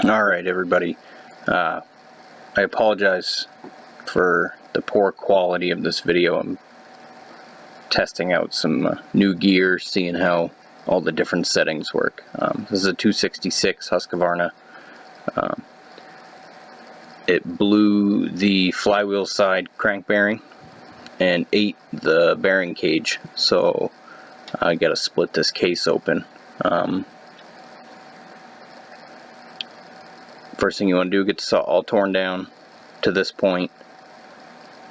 Alright everybody, I apologize for the poor quality of this video. I'm testing out some new gear, seeing how all the different settings work. This is a 266 Husqvarna. It blew the flywheel side crank bearing and ate the bearing cage, so I gotta split this case open. First thing you want to do, get the saw all torn down to this point.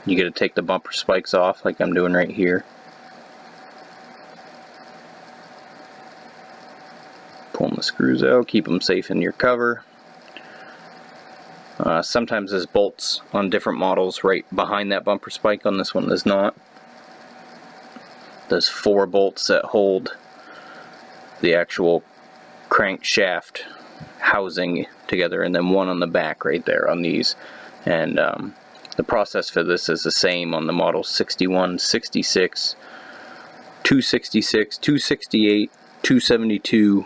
You got to take the bumper spikes off like I'm doing right here. Pulling the screws out, keep them safe in your cover. Sometimes there's bolts on different models right behind that bumper spike. On this one there's not. There's 4 bolts that hold the actual crankshaft housing together, and then 1 on the back right there on these. And the process for this is the same on the model 61, 66, 266, 268, 272,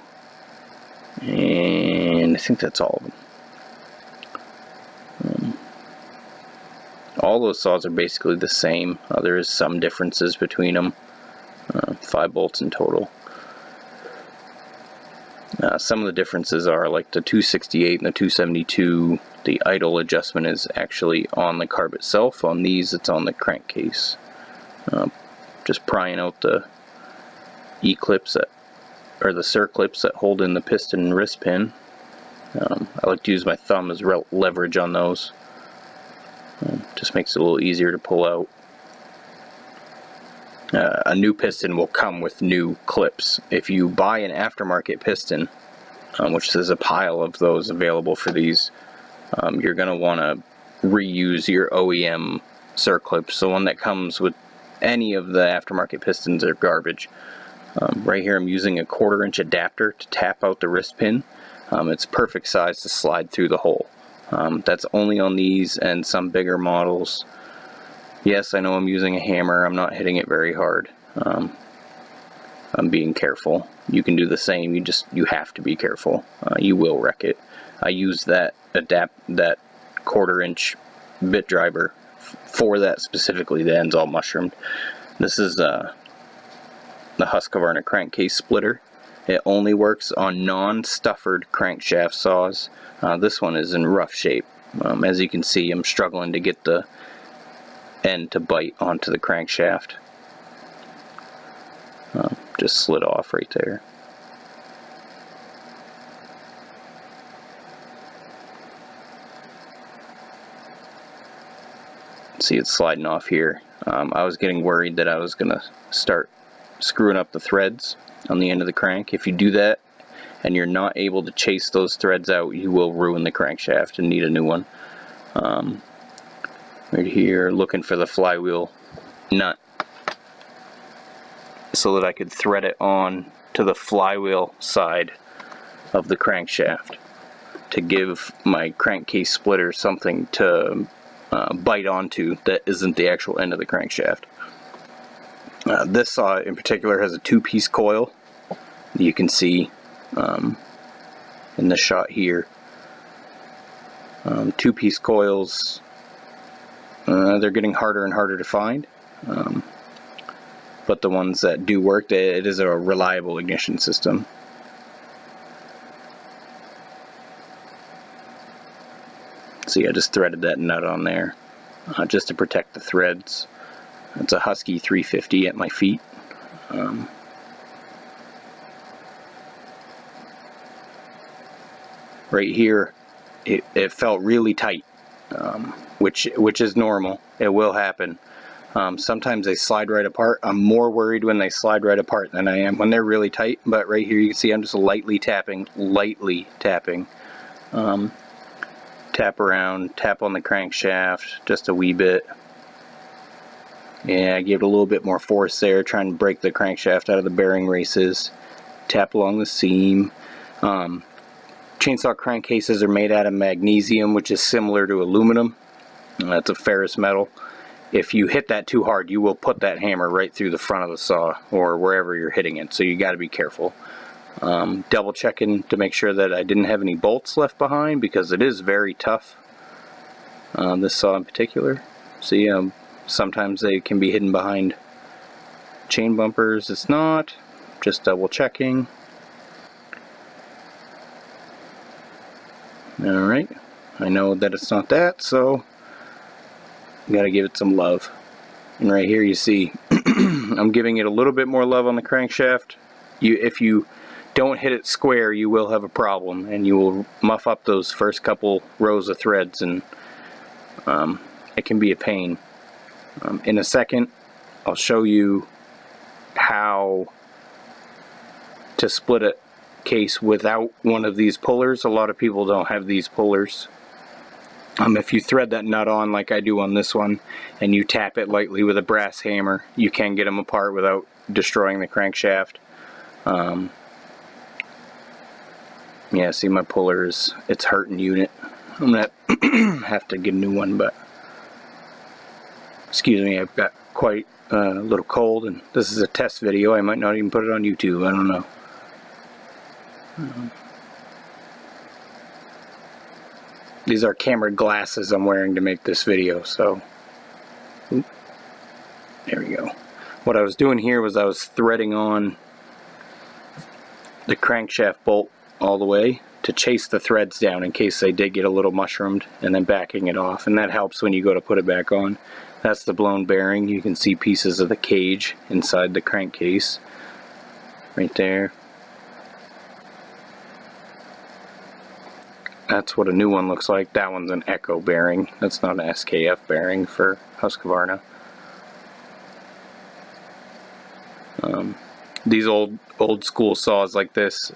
and I think that's all of them. All those saws are basically the same. There is some differences between them. 5 bolts in total. Some of the differences are, like the 268 and the 272, the idle adjustment is actually on the carb itself. On these, it's on the crankcase. Just prying out the E-clips that, or the circlips that hold in the piston and wrist pin. I like to use my thumb as leverage on those. Just makes it a little easier to pull out. A new piston will come with new clips. If you buy an aftermarket piston, which there's a pile of those available for these, you're going to want to reuse your OEM circlips. The one that comes with any of the aftermarket pistons are garbage. Right here I'm using a 1/4 inch adapter to tap out the wrist pin. It's perfect size to slide through the hole. That's only on these and some bigger models. Yes, I know I'm using a hammer. I'm not hitting it very hard. I'm being careful. You can do the same. You have to be careful. You will wreck it. I use that 1/4 inch bit driver for that specifically. The end's all mushroomed. This is the Husqvarna crankcase splitter. It only works on non-stuffered crankshaft saws. This one is in rough shape. As you can see, I'm struggling to get the end to bite onto the crankshaft. Just slid off right there. See, it's sliding off here. I was getting worried that I was gonna start screwing up the threads on the end of the crank. If you do that and you're not able to chase those threads out, you will ruin the crankshaft and need a new one. Right here, looking for the flywheel nut so that I could thread it on to the flywheel side of the crankshaft to give my crankcase splitter something to bite onto that isn't the actual end of the crankshaft. This saw in particular has a 2-piece coil. You can see in the shot here. 2-piece coils, they're getting harder and harder to find, but the ones that do work, it is a reliable ignition system. See, I just threaded that nut on there just to protect the threads. It's a Husky 350 at my feet. Right here, it felt really tight, which is normal. It will happen. Sometimes they slide right apart. I'm more worried when they slide right apart than I am when they're really tight. But right here you can see I'm just lightly tapping. Tap around, tap on the crankshaft just a wee bit. Yeah, I gave it a little bit more force there, trying to break the crankshaft out of the bearing races. Tap along the seam. Chainsaw crankcases are made out of magnesium, which is similar to aluminum. That's a ferrous metal. If you hit that too hard, you will put that hammer right through the front of the saw or wherever you're hitting it, so you got to be careful. Double checking to make sure that I didn't have any bolts left behind, because it is very tough, this saw in particular. See, sometimes they can be hidden behind chain bumpers. It's not. Just double checking. Alright, I know that it's not that, so gotta give it some love. And right here you see I'm giving it a little bit more love on the crankshaft. If you don't hit it square, you will have a problem, and you will muff up those first couple rows of threads, and it can be a pain. In a second I'll show you how to split a case without one of these pullers. A lot of people don't have these pullers. If you thread that nut on like I do on this one, and you tap it lightly with a brass hammer, you can get them apart without destroying the crankshaft. Yeah, see, my puller it's hurting unit. I'm gonna have to get a new one, but excuse me, I've got quite a little cold, and this is a test video. I might not even put it on YouTube, I don't know. These are camera glasses I'm wearing to make this video, so there we go. What I was doing here was I was threading on the crankshaft bolt all the way to chase the threads down in case they did get a little mushroomed, and then backing it off, and that helps when you go to put it back on. That's the blown bearing. You can see pieces of the cage inside the crankcase right there. That's what a new one looks like. That one's an Echo bearing. That's not an SKF bearing for Husqvarna. These old school saws like this,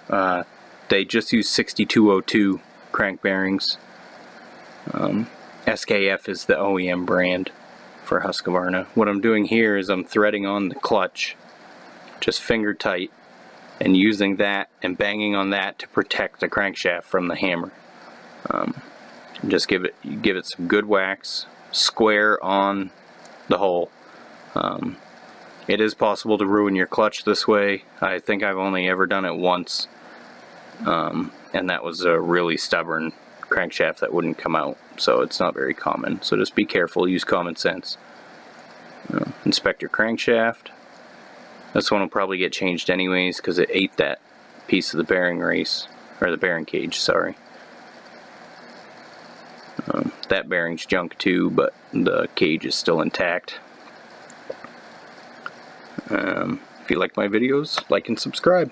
they just use 6202 crank bearings. SKF is the OEM brand for Husqvarna. What I'm doing here is I'm threading on the clutch, just finger tight, and using that and banging on that to protect the crankshaft from the hammer. Just give it some good wax, square on the hole. It is possible to ruin your clutch this way. I think I've only ever done it once, and that was a really stubborn crankshaft that wouldn't come out, so it's not very common. So just be careful, use common sense. Inspect your crankshaft. This one will probably get changed anyways because it ate that piece of the bearing race, or the bearing cage, sorry. That bearing's junk too, but the cage is still intact. If you like my videos, like and subscribe.